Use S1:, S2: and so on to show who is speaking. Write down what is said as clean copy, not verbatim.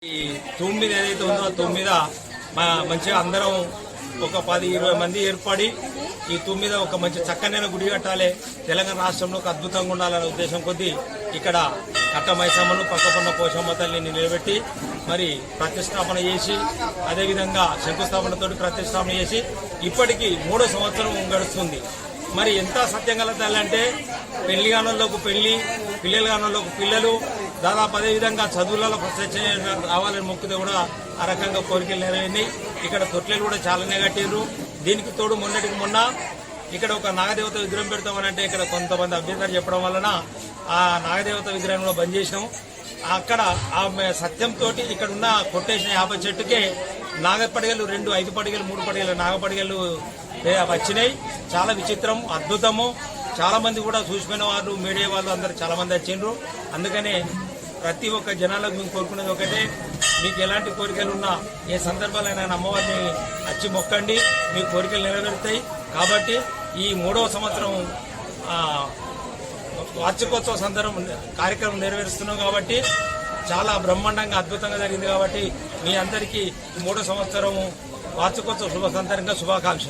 S1: ఈ తొమ్మిది ఏదైతే ఉందో ఆ తొమ్మిద మంచిగా అందరం ఒక 10-20 మంది ఏర్పడి ఈ తొమ్మిద ఒక మంచి చక్కనైన గుడి కట్టాలి, తెలంగాణ రాష్ట్రంలో ఒక అద్భుతంగా ఉండాలనే ఉద్దేశం కొద్దీ ఇక్కడ కట్ట మైసమ్మను పక్కపన్న పోషమ్మ తల్లిని నిలబెట్టి మరి ప్రతిష్టాపన చేసి అదేవిధంగా శంకుస్థాపనతోటి ప్రతిష్టాపన చేసి ఇప్పటికీ 3వ సంవత్సరం గడుస్తుంది. మరి ఎంత సత్యంగల తల్లి అంటే పెళ్లి కానోళ్ళకు పెళ్లి, పిల్లలు కానోళ్ళకు పిల్లలు, దాదాపు అదేవిధంగా చదువులలో ఫస్ట్ రావాలని మొక్కితే కూడా ఆ రకంగా కోరికలు నెరవేరినాయి. ఇక్కడ తొట్లలు కూడా చాలానే కట్టారు. దీనికి తోడు మొన్నటికి మొన్న ఇక్కడ ఒక నాగదేవత విగ్రహం పెడతామనంటే ఇక్కడ కొంతమంది అభ్యంతరం చెప్పడం వలన ఆ నాగదేవత విగ్రహం కూడా బంద్ చేసినాం. అక్కడ ఆ సత్యంతో ఇక్కడ ఉన్న కొట్టేసిన 50 చెట్టుకే నాగపడిగలు 2, 5 పడిగలు, 3 పడిగలు నాగపడిగలు వచ్చినాయి. చాలా విచిత్రం, అద్భుతము. చాలా మంది కూడా చూసిపోయిన వాళ్ళు, మీడియా వాళ్ళు అందరు చాలా మంది వచ్చిండ్రు. అందుకనే ప్రతి ఒక్క జనాలకు మేము కోరుకునేది ఒకటే, మీకు ఎలాంటి కోరికలు ఉన్నా ఏ సందర్భాలైనా అమ్మవారిని వచ్చి మొక్కండి, మీ కోరికలు నెరవేరుతాయి. కాబట్టి ఈ 3వ సంవత్సరం వార్షికోత్సవ సందర్భం కార్యక్రమం నెరవేరుస్తున్నాం కాబట్టి చాలా బ్రహ్మాండంగా అద్భుతంగా జరిగింది. కాబట్టి మీ అందరికీ 3వ సంవత్సరం వార్షికోత్సవ శుభ సందర్భంగా శుభాకాంక్షలు.